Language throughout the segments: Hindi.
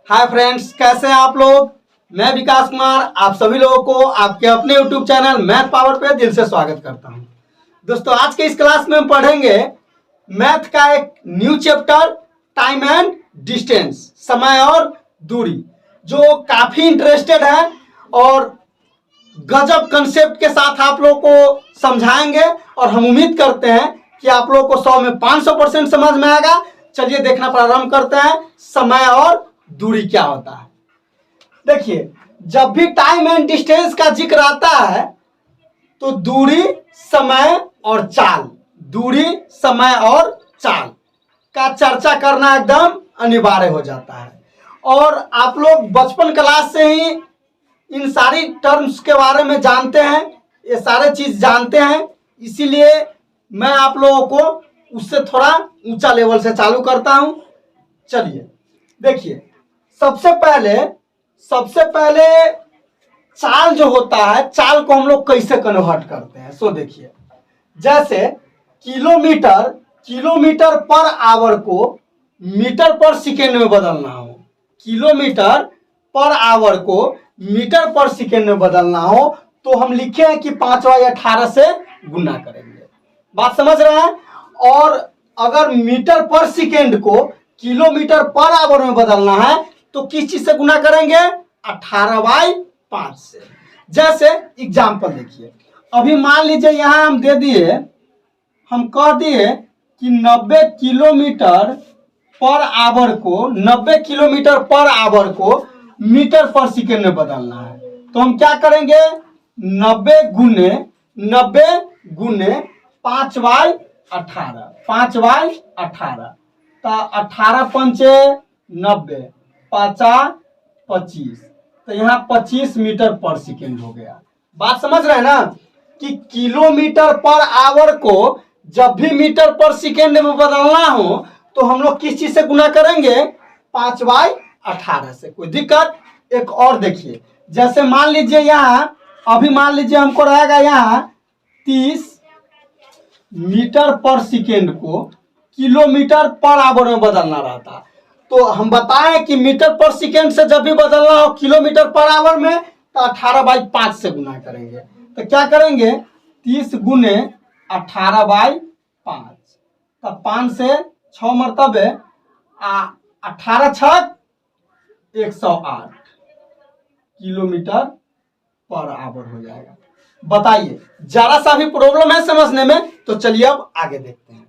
हाय फ्रेंड्स, कैसे हैं आप लोग। मैं विकास कुमार आप सभी लोगों को आपके अपने यूट्यूब चैनल मैथ पावर पे दिल से स्वागत करता हूं। दोस्तों, आज के इस क्लास में हम पढ़ेंगे मैथ का एक new chapter, time and distance, समय और दूरी, जो काफी इंटरेस्टेड है और गजब कंसेप्ट के साथ आप लोगों को समझाएंगे और हम उम्मीद करते हैं कि आप लोगों को 100 में 500% समझ में आएगा। चलिए देखना प्रारंभ करते हैं, समय और दूरी क्या होता है। देखिए, जब भी टाइम एंड डिस्टेंस का जिक्र आता है तो दूरी, समय और चाल, दूरी, समय और चाल का चर्चा करना एकदम अनिवार्य हो जाता है। और आप लोग बचपन क्लास से ही इन सारी टर्म्स के बारे में जानते हैं, ये सारे चीज जानते हैं, इसीलिए मैं आप लोगों को उससे थोड़ा ऊंचा लेवल से चालू करता हूं। चलिए देखिए, सबसे पहले चाल जो होता है, चाल को हम लोग कैसे कन्वर्ट करते हैं। सो देखिए, जैसे किलोमीटर पर आवर को मीटर पर सेकेंड में बदलना हो, किलोमीटर पर आवर को मीटर पर सेकेंड में बदलना हो तो हम लिखे हैं कि 5/18 से गुना करेंगे। बात समझ रहे हैं। और अगर मीटर पर सेकेंड को किलोमीटर पर आवर में बदलना है तो किस चीज से गुना करेंगे? 18/5 से। जैसे एग्जाम्पल देखिए, अभी मान लीजिए यहां हम दे दिए, हम कह दिए कि 90 किलोमीटर पर आवर को मीटर पर सेकेंड में बदलना है तो हम क्या करेंगे? 90 गुने 5/18, 5/18 तो 18 पंचे 90, 25, तो यहाँ 25 मीटर पर सेकेंड हो गया। बात समझ रहे हैं ना कि किलोमीटर पर आवर को जब भी मीटर पर सेकेंड में बदलना हो तो हम लोग किस चीज से गुना करेंगे? 5/18 से। कोई दिक्कत? एक और देखिए, जैसे मान लीजिए यहाँ, अभी मान लीजिए हमको रहेगा यहाँ 30 मीटर पर सेकेंड को किलोमीटर पर आवर में बदलना रहता, तो हम बताएं कि मीटर पर सेकेंड से जब भी बदलना हो किलोमीटर पर आवर में तो 18/5 से गुना करेंगे। तो क्या करेंगे? 30 गुने 18/5, तो 5 से 6 मरतबे 18 छक 108 किलोमीटर पर आवर हो जाएगा। बताइए, जरा सा भी प्रॉब्लम है समझने में? तो चलिए अब आगे देखते हैं।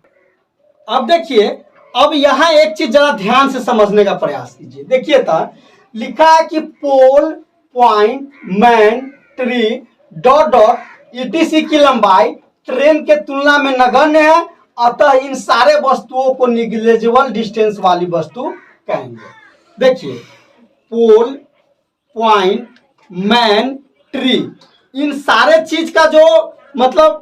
अब देखिए, अब यहां एक चीज जरा ध्यान से समझने का प्रयास कीजिए। देखिए तो लिखा है कि pole, point, man, tree, dot dot ETC की लंबाई ट्रेन के तुलना में नगण्य है, अतः इन सारे वस्तुओं को निग्लेजिबल डिस्टेंस वाली वस्तु कहेंगे। देखिए, पोल, पॉइंट, मैन, ट्री, इन सारे चीज का जो मतलब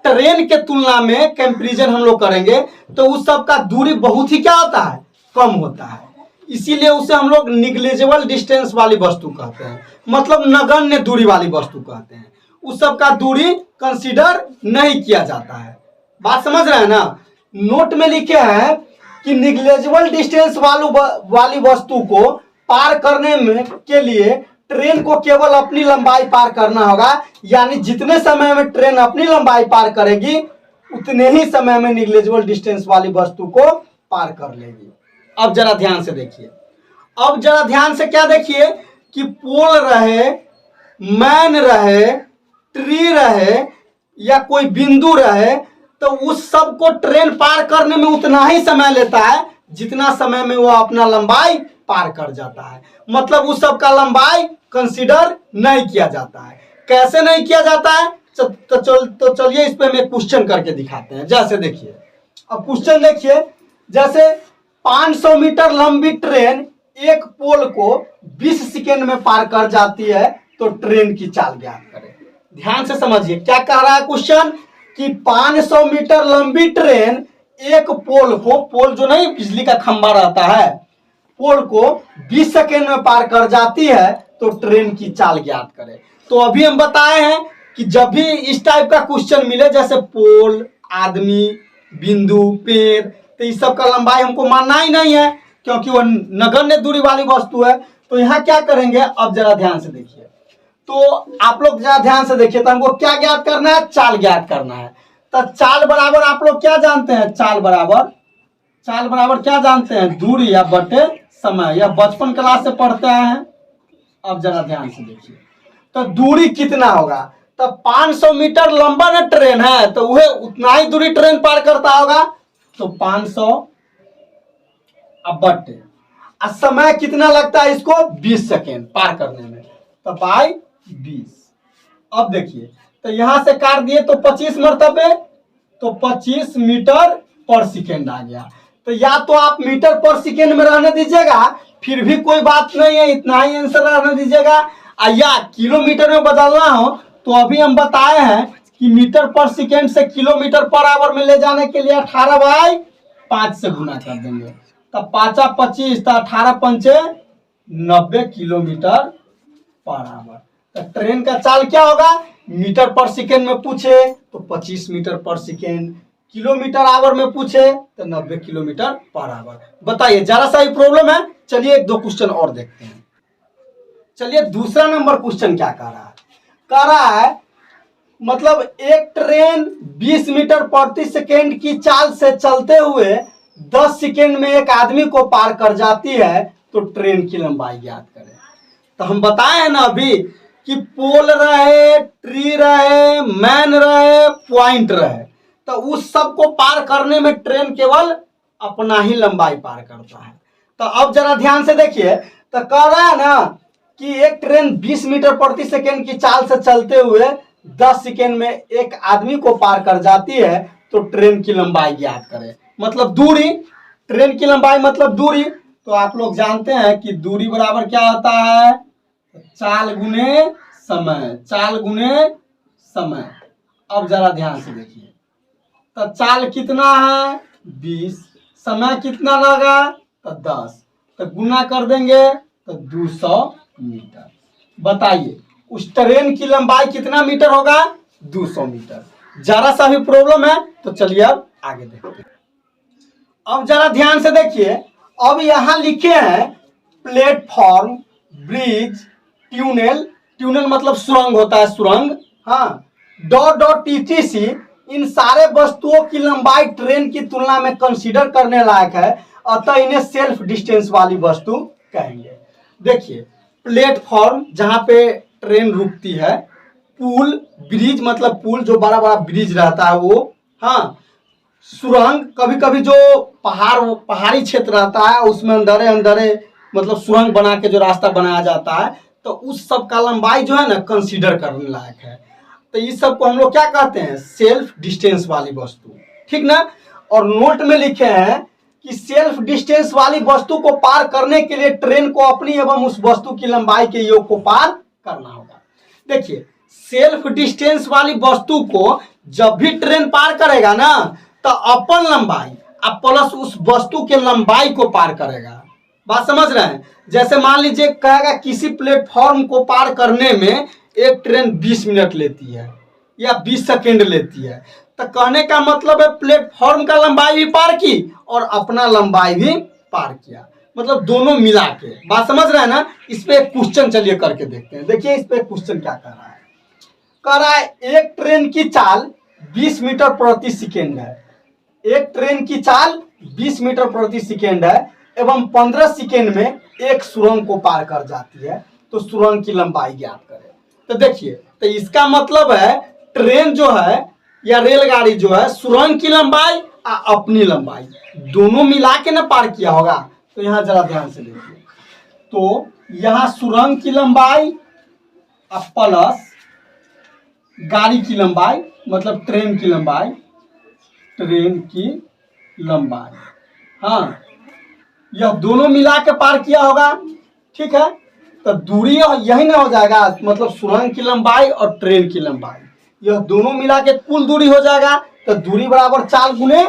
ट्रेन के तुलना में कंपैरिजन हम लोग करेंगे तो उस सब का दूरी बहुत ही क्या होता है? कम होता है। इसीलिए उसे हम लोग निग्लेजिबल डिस्टेंस वाली वस्तु कहते हैं, मतलब नगण्य दूरी वाली वस्तु कहते हैं। उस सब का दूरी कंसीडर नहीं किया जाता है। बात समझ रहे हैं ना। नोट में लिखे हैं कि निग्लेजिबल डिस्टेंस वाली वस्तु को पार करने में के लिए ट्रेन को केवल अपनी लंबाई पार करना होगा, यानी जितने समय में ट्रेन अपनी लंबाई पार करेगी उतने ही समय में निग्लेजिबल डिस्टेंस वाली वस्तु को पार कर लेगी। अब जरा ध्यान से देखिए, अब जरा ध्यान से क्या देखिए कि पोल रहे, मैन रहे, ट्री रहे या कोई बिंदु रहे तो उस सब को ट्रेन पार करने में उतना ही समय लेता है जितना समय में वो अपना लंबाई पार कर जाता है। मतलब उस सब का लंबाई कंसीडर नहीं किया जाता है। कैसे नहीं किया जाता है? तो चलिए इस पे हम एक क्वेश्चन करके दिखाते हैं। जैसे देखिए, अब क्वेश्चन देखिए, जैसे 500 मीटर लंबी ट्रेन एक पोल को 20 सेकेंड में पार कर जाती है तो ट्रेन की चाल ज्ञात करें। ध्यान से समझिए क्या कह रहा है क्वेश्चन कि 500 मीटर लंबी ट्रेन एक पोल को, पोल जो नहीं बिजली का खंभा रहता है, पोल को 20 सेकेंड में पार कर जाती है तो ट्रेन की चाल ज्ञात करें। तो अभी हम बताए हैं कि जब भी इस टाइप का क्वेश्चन मिले, जैसे पोल, आदमी, बिंदु, पेड़, तो इस सब का लंबाई हमको मानना ही नहीं है। क्योंकि वो नगण्य दूरी वाली वस्तु है। तो यहाँ क्या करेंगे, अब जरा ध्यान से देखिए। तो आप लोग जरा ध्यान से देखिए, तो हमको क्या ज्ञात करना है, चाल ज्ञात करना है। तो चाल बराबर आप लोग क्या जानते हैं, चाल बराबर क्या जानते हैं, दूरी या बटे समय। यह बचपन क्लास से पढ़ते आए हैं। अब जरा ध्यान से देखिए, तो दूरी कितना होगा, तो 500 मीटर लंबा ना ट्रेन है, तो वह उतना ही दूरी ट्रेन पार करता होगा। तो 500 अब बटे समय कितना लगता है इसको, 20 सेकेंड पार करने में, तो बाई 20। अब देखिए, तो यहां से काट दिए तो 25 मरतबे, तो 25 मीटर पर सेकेंड आ गया। तो या तो आप मीटर पर सेकेंड में रहने दीजिएगा, फिर भी कोई बात नहीं है, इतना ही आंसर रहने दीजिएगा। या किलोमीटर में बदलना हो तो अभी हम बताए हैं कि मीटर पर सेकेंड से किलोमीटर पर आवर में ले जाने के लिए 18/5 से गुना कर देंगे। तो 5 25, तो 18 पंचे 90 किलोमीटर पर आवर। तो ट्रेन का चाल क्या होगा, मीटर पर सेकेंड में पूछे तो 25 मीटर पर सेकेंड, किलोमीटर आवर में पूछे तो 90 किलोमीटर पर आवर। बताइए, जरा सा ही प्रॉब्लम है। चलिए एक दो क्वेश्चन और देखते हैं। चलिए दूसरा नंबर क्वेश्चन क्या कह रहा है, मतलब एक ट्रेन 20 मीटर प्रति सेकेंड की चाल से चलते हुए 10 सेकेंड में एक आदमी को पार कर जाती है, तो ट्रेन की लंबाई ज्ञात करें। तो हम बताए हैं ना अभी कि पोल रहे, ट्री रहे, मैन रहे, पॉइंट रहे, तो उस सब को पार करने में ट्रेन केवल अपना ही लंबाई पार करता है। तो अब जरा ध्यान से देखिए, तो कह रहा है ना कि एक ट्रेन 20 मीटर प्रति सेकेंड की चाल से चलते हुए 10 सेकेंड में एक आदमी को पार कर जाती है, तो ट्रेन की लंबाई ज्ञात करें। मतलब दूरी, ट्रेन की लंबाई मतलब दूरी। तो आप लोग जानते हैं कि दूरी बराबर क्या होता है, चाल गुने समय, चाल गुने समय। अब जरा ध्यान से देखिए, तो चाल कितना है 20, समय कितना लगा तो 10, तो गुना कर देंगे तो 200 मीटर। बताइए उस ट्रेन की लंबाई कितना मीटर होगा, 200 मीटर। जरा सा भी प्रॉब्लम है तो चलिए अब आगे देखते हैं। अब जरा ध्यान से देखिए, अब यहां लिखे हैं प्लेटफॉर्म, ब्रिज, ट्यूनल मतलब सुरंग होता है, सुरंग, हाँ, डॉट डॉट टीटीसी। इन सारे वस्तुओं की लंबाई ट्रेन की तुलना में कंसीडर करने लायक है, अतः इन्हें सेल्फ डिस्टेंस वाली वस्तु कहेंगे। देखिए प्लेटफॉर्म जहां पे ट्रेन रुकती है, पुल, ब्रिज मतलब पुल जो बड़ा बड़ा ब्रिज रहता है वो, हाँ, सुरंग कभी कभी जो पहाड़ी क्षेत्र रहता है उसमें अंदर मतलब सुरंग बना के जो रास्ता बनाया जाता है, तो उस सब का लंबाई जो है ना कंसीडर करने लायक है। तो इस सब को हम लोग क्या कहते हैं, सेल्फ डिस्टेंस वाली वस्तु, ठीक ना। और नोट में लिखे हैं कि सेल्फ डिस्टेंस वाली वस्तु को पार करने के लिए ट्रेन को अपनी एवं उस वस्तु की लंबाई के योग को पार करना होगा। देखिए सेल्फ डिस्टेंस वाली वस्तु को जब भी ट्रेन पार करेगा ना, तो अपन लंबाई अब प्लस उस वस्तु के लंबाई को पार करेगा। बात समझ रहे हैं। जैसे मान लीजिए कहेगा किसी प्लेटफॉर्म को पार करने में एक ट्रेन 20 मिनट लेती है या 20 सेकेंड लेती है, तो कहने का मतलब है प्लेटफॉर्म का लंबाई भी पार की और अपना लंबाई भी पार किया, मतलब दोनों मिला के। बात समझ रहे हैं ना। इस पे एक क्वेश्चन चलिए करके देखते हैं। देखिए इस पे क्वेश्चन क्या कह रहा है, एक ट्रेन की चाल 20 मीटर प्रति सेकेंड है, एक ट्रेन की चाल 20 मीटर प्रति सेकेंड है एवं 15 सेकेंड में एक सुरंग को पार कर जाती है, तो सुरंग की लंबाई ज्ञात करें। तो देखिए, तो इसका मतलब है ट्रेन जो है या रेलगाड़ी जो है, सुरंग की लंबाई और अपनी लंबाई दोनों मिला के ना पार किया होगा। तो यहाँ जरा ध्यान से देखिए, तो यहाँ सुरंग की लंबाई प्लस गाड़ी की लंबाई मतलब ट्रेन की लंबाई, हाँ, यह दोनों मिला के पार किया होगा, ठीक है। तो दूरी यही ना हो जाएगा, मतलब सुरंग की लंबाई और ट्रेन की लंबाई, यह दोनों मिला के कुल दूरी हो जाएगा। तो दूरी बराबर चाल गुने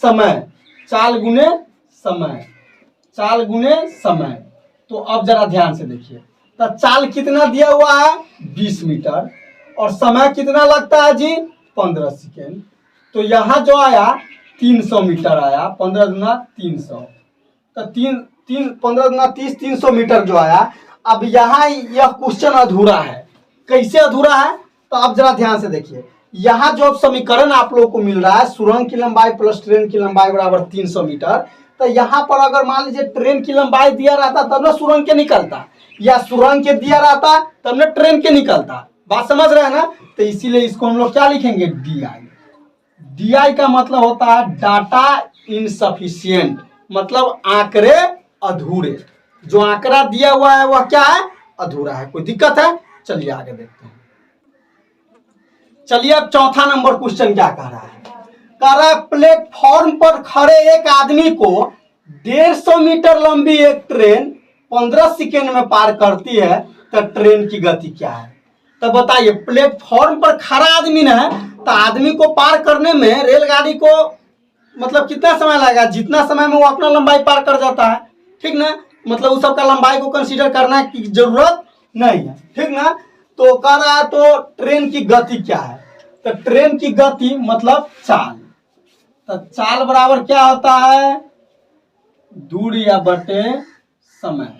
समय, चाल गुने समय, चाल गुने समय। तो अब जरा ध्यान से देखिए, तो चाल कितना दिया हुआ है 20 मीटर और समय कितना लगता है जी 15 सेकेंड। तो यहाँ जो आया 300 मीटर आया, 15 गुना 300, तो 15 दूना 30, 300 मीटर जो आया। अब यहाँ यह क्वेश्चन अधूरा है। कैसे अधूरा है? तो आप जरा ध्यान से देखिए, यहाँ जो समीकरण आप लोगों को मिल रहा है, सुरंग की लंबाई प्लस ट्रेन की लंबाई बराबर 300 मीटर। तो यहाँ पर अगर मान लीजिए ट्रेन की लंबाई दिया रहता तब ना सुरंग के निकलता, या सुरंग के दिया रहता तब ना ट्रेन के निकलता। बात समझ रहे हैं ना? तो इसीलिए इसको हम लोग क्या लिखेंगे? DI। DI का मतलब होता है डाटा इनसफिशिएंट, मतलब आंकड़े अधूरे। जो आंकड़ा दिया हुआ है वह क्या है? अधूरा है। कोई दिक्कत है? चलिए आगे देखते हैं। चलिए अब चौथा नंबर क्वेश्चन क्या कह रहा है? कह रहा है प्लेटफॉर्म पर खड़े एक आदमी को 150 मीटर लंबी एक ट्रेन 15 सेकेंड में पार करती है, तो ट्रेन की गति क्या है? तो बताइए, प्लेटफॉर्म पर खड़ा आदमी है, तो आदमी को पार करने में रेलगाड़ी को मतलब कितना समय लगेगा? जितना समय में वो अपना लंबाई पार कर जाता है, ठीक ना? मतलब उस सबका लंबाई को कंसीडर करना की जरूरत नहीं है, ठीक ना? तो कह रहा है तो ट्रेन की गति क्या है? तो ट्रेन की गति मतलब चाल। तो चाल बराबर क्या होता है? दूरी या बटे समय।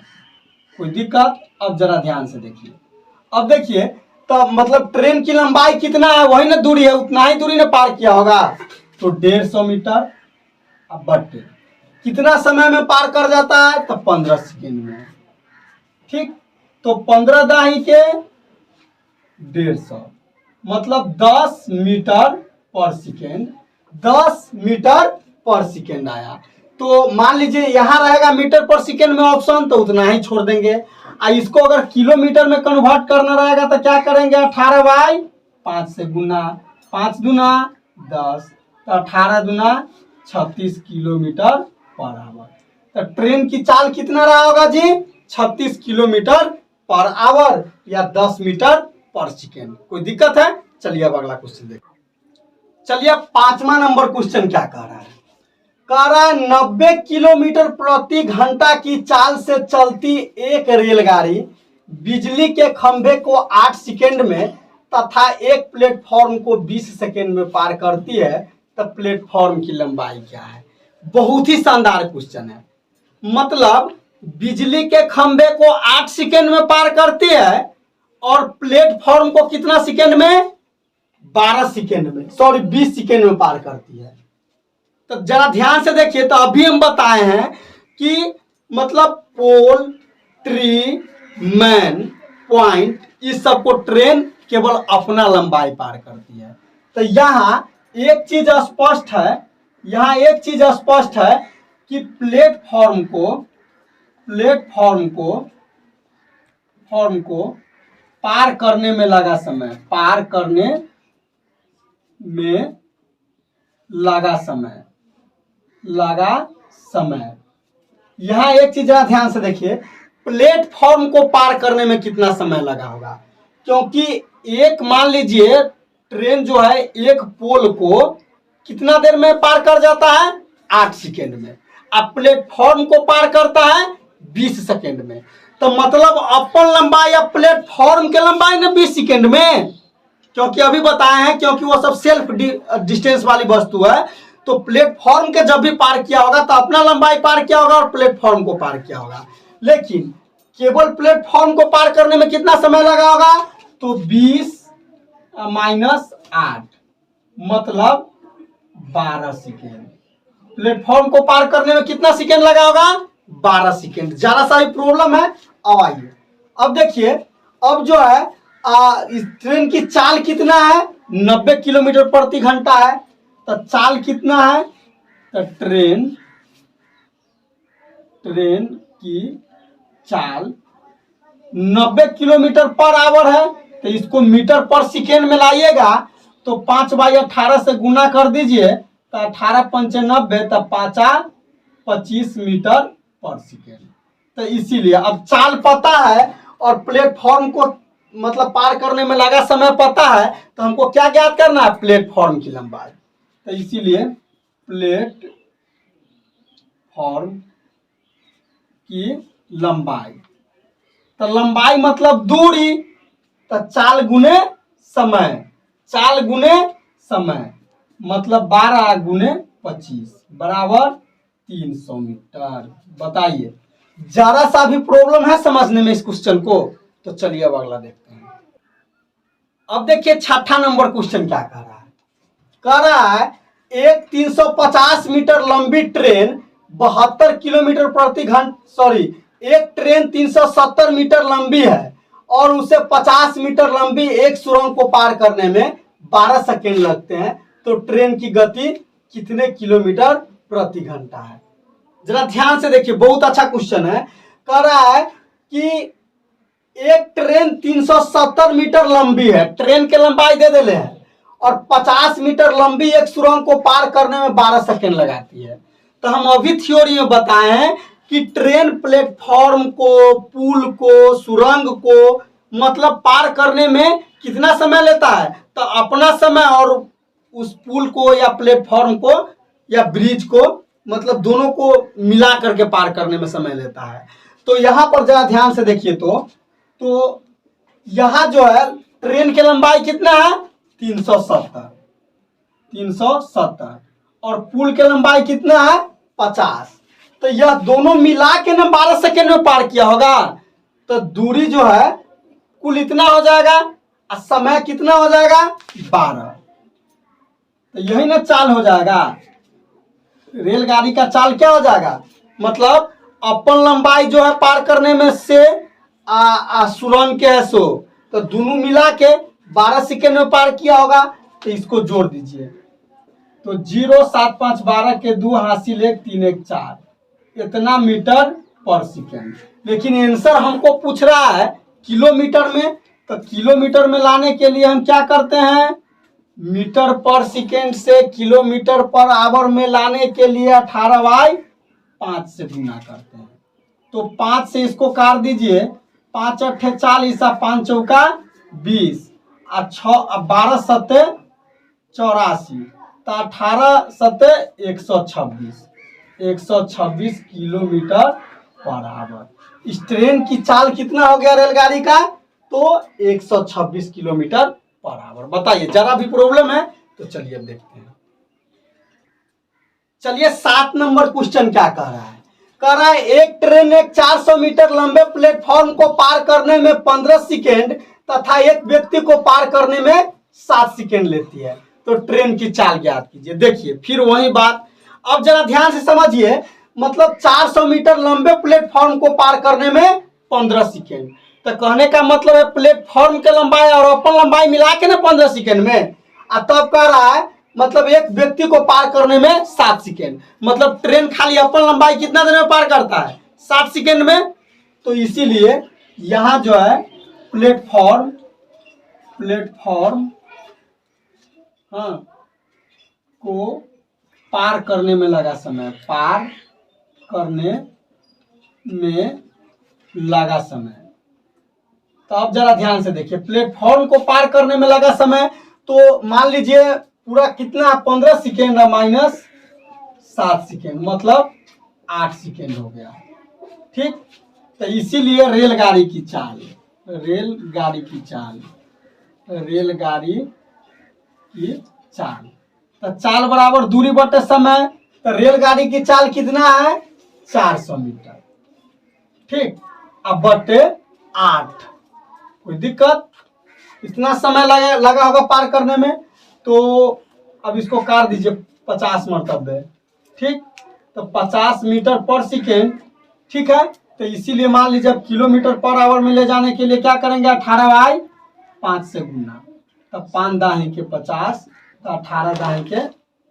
कोई दिक्कत? अब जरा ध्यान से देखिए। अब देखिए, तो मतलब ट्रेन की लंबाई कितना है? वही ना दूरी है, उतना ही दूरी ने पार किया होगा। तो 150 मीटर अब बटे कितना समय में पार कर जाता है? तो 15 सेकेंड में, ठीक। तो 15 दाही के 150 मतलब 10 मीटर पर सेकेंड। 10 मीटर पर सेकेंड आया। तो मान लीजिए यहाँ रहेगा मीटर पर सेकेंड में ऑप्शन, तो उतना ही छोड़ देंगे। इसको अगर किलोमीटर में कन्वर्ट करना रहेगा तो क्या करेंगे? 18/5 से गुना, 5 दूना 10, तो 18 दूना 36 किलोमीटर पर आवर। तो ट्रेन की चाल कितना रहा होगा जी? 36 किलोमीटर पर आवर या 10 मीटर पर सेकेंड। कोई दिक्कत है? चलिए अब अगला क्वेश्चन देखो। चलिए 5वां नंबर क्वेश्चन क्या कह रहा है? कह रहा है 90 किलोमीटर प्रति घंटा की चाल से चलती एक रेलगाड़ी बिजली के खंभे को 8 सेकेंड में तथा एक प्लेटफॉर्म को 20 सेकेंड में पार करती है, तो प्लेटफॉर्म की लंबाई क्या है? बहुत ही शानदार क्वेश्चन है। मतलब बिजली के खंभे को 8 सेकेंड में पार करती है और प्लेटफॉर्म को कितना सेकेंड में? 12 सेकेंड में, सॉरी 20 सेकेंड में पार करती है। तो जरा ध्यान से देखिए, तो अभी हम बताए हैं कि मतलब पोल, ट्री, मैन, पॉइंट, इस सबको ट्रेन केवल अपना लंबाई पार करती है। तो यहाँ एक चीज स्पष्ट है, यहाँ एक चीज स्पष्ट है कि प्लेटफॉर्म को पार करने में लगा समय, पार करने में लगा समय। यहाँ एक चीज ध्यान से देखिए, प्लेटफॉर्म को पार करने में कितना समय लगा होगा? क्योंकि एक मान लीजिए ट्रेन जो है एक पोल को कितना देर में पार कर जाता है? 8 सेकेंड में। अब प्लेटफॉर्म को पार करता है 20 सेकेंड में। तो मतलब अपन लंबाई या प्लेटफॉर्म के लंबाई ना 20 सेकेंड में, क्योंकि अभी बताए हैं क्योंकि वो सब सेल्फ डिस्टेंस वाली वस्तु है। तो प्लेटफॉर्म के जब भी पार किया होगा तो अपना लंबाई पार किया होगा और प्लेटफॉर्म को पार किया होगा। लेकिन केवल प्लेटफॉर्म को पार करने में कितना समय लगा होगा? तो 20 - 8 मतलब 12 सेकेंड। प्लेटफॉर्म को पार करने में कितना सेकेंड लगा होगा? 12 सेकेंड। ज्यादा सा प्रॉब्लम है। अब आइए, अब देखिए, अब जो है इस ट्रेन की चाल कितना है? 90 किलोमीटर प्रति घंटा है। तो चाल कितना है? तो ट्रेन की चाल 90 किलोमीटर पर आवर है। तो इसको मीटर पर सेकेंड में लाइएगा तो 5/18 से गुना कर दीजिए, तो 18×5 = 90, तो 5 25 मीटर पर सेकेंड। तो इसीलिए अब चाल पता है और प्लेटफॉर्म को मतलब पार करने में लगा समय पता है, तो हमको क्या ज्ञात करना है? प्लेटफॉर्म की लंबाई। तो इसीलिए प्लेटफॉर्म की लंबाई, तो लंबाई मतलब दूरी, तो चाल गुने समय, चाल गुने समय मतलब 12 × 25 बराबर 300 मीटर। बताइए, जरा सा भी प्रॉब्लम है समझने में इस क्वेश्चन को, तो चलिए अब अगला देखते हैं। अब देखिए छठा नंबर क्वेश्चन क्या कह रहा है। कह रहा है एक 350 मीटर लंबी ट्रेन 72 किलोमीटर प्रति घंटा, एक ट्रेन 370 मीटर लंबी है और उसे 50 मीटर लंबी एक सुरंग को पार करने में 12 सेकेंड लगते हैं, तो ट्रेन की गति कितने किलोमीटर प्रति घंटा है। जरा ध्यान से देखिए, बहुत अच्छा क्वेश्चन है। कह रहा है कि एक ट्रेन 370 मीटर लंबी है, ट्रेन की लंबाई दे देले हैं, और 50 मीटर लंबी एक सुरंग को पार करने में 12 सेकेंड लगाती है। तो हम अभी थ्योरी में बताए हैं कि ट्रेन प्लेटफॉर्म को, पुल को, सुरंग को मतलब पार करने में कितना समय लेता है, तो अपना समय और उस पुल को या प्लेटफॉर्म को या ब्रिज को मतलब दोनों को मिला करके पार करने में समय लेता है। तो यहाँ पर जरा ध्यान से देखिए, तो यहाँ जो है ट्रेन की लंबाई कितना है 370 और पुल की लंबाई कितना है 50। तो यह दोनों मिला के ना 12 सेकेंड में पार किया होगा, तो दूरी जो है कुल इतना हो जाएगा और समय कितना हो जाएगा 12। तो यही ना चाल हो जाएगा, रेलगाड़ी का चाल क्या हो जाएगा, मतलब अपन लंबाई जो है पार करने में से सुरंग के है सो, तो दोनों मिला के 12 सेकेंड में पार किया होगा। तो इसको जोड़ दीजिए, तो 0 7 5 12 के 2 हासिल 1 3 1 4 इतना मीटर पर सेकेंड। लेकिन आंसर हमको पूछ रहा है किलोमीटर में, तो किलोमीटर में लाने के लिए हम क्या करते हैं, मीटर पर सेकेंड से किलोमीटर पर आवर में लाने के लिए 18/5 से गुना करते हैं। तो 5 से इसको काट दीजिए, 5 8 40 और 5 चौका 20 और 12 7 84, तो 18 7 126 किलोमीटर पर आवर। इस ट्रेन की चाल कितना हो गया रेलगाड़ी का, तो 126 किलोमीटर पर आवर। बताइए, जरा भी प्रॉब्लम है तो चलिए अब देखते हैं। चलिए 7 नंबर क्वेश्चन क्या कह रहा है। कह रहा है एक ट्रेन एक 400 मीटर लंबे प्लेटफॉर्म को पार करने में 15 सेकेंड तथा एक व्यक्ति को पार करने में 7 सेकेंड लेती है, तो ट्रेन की चाल ज्ञात कीजिए। देखिए फिर वही बात, अब जरा ध्यान से समझिए, मतलब 400 मीटर लंबे प्लेटफॉर्म को पार करने में 15 सेकेंड, तो कहने का मतलब है प्लेटफॉर्म के लंबाई और अपन लंबाई मिला के ना 15 सेकेंड में, और तब कह रहा है मतलब एक व्यक्ति को पार करने में 7 सेकेंड, मतलब ट्रेन खाली अपन लंबाई कितना देर में पार करता है 7 सेकेंड में। तो इसीलिए यहाँ जो है प्लेटफॉर्म हाँ को पार करने में लगा समय, पार करने में लगा समय। तो अब जरा ध्यान से देखिए, प्लेटफॉर्म को पार करने में लगा समय, तो मान लीजिए पूरा कितना 15 सेकेंड माइनस 7 सेकेंड मतलब 8 सेकेंड हो गया। ठीक, तो इसीलिए रेलगाड़ी की चाल तो चाल बराबर दूरी बटे समय, तो रेलगाड़ी की चाल कितना है 400 मीटर। ठीक, अब बटे 8, कोई दिक्कत, इतना समय लगा होगा पार करने में। तो अब इसको काट दीजिए 50 मरतबे। ठीक, तो 50 मीटर पर सेकेंड। ठीक है, तो इसीलिए मान लीजिए अब किलोमीटर पर आवर में ले जाने के लिए क्या करेंगे 18/5 से गुना, तब 5 दाही के 50, तो 18 दाही के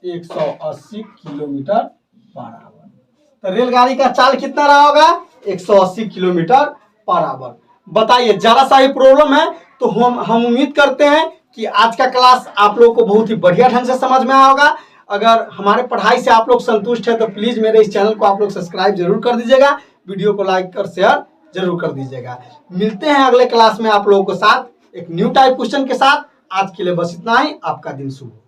180 किलोमीटर पर आवर। तो रेलगाड़ी का चाल कितना रहा होगा 180 किलोमीटर पर आवर। बताइए, जरा सा ही प्रॉब्लम है, तो हम उम्मीद करते हैं कि आज का क्लास आप लोगों को बहुत ही बढ़िया ढंग से समझ में आया होगा। अगर हमारे पढ़ाई से आप लोग संतुष्ट है तो प्लीज मेरे इस चैनल को आप लोग सब्सक्राइब जरूर कर दीजिएगा, वीडियो को लाइक और शेयर जरूर कर दीजिएगा। मिलते हैं अगले क्लास में आप लोगों के साथ एक न्यू टाइप क्वेश्चन के साथ। आज के लिए बस इतना ही, आपका दिन शुभ हो।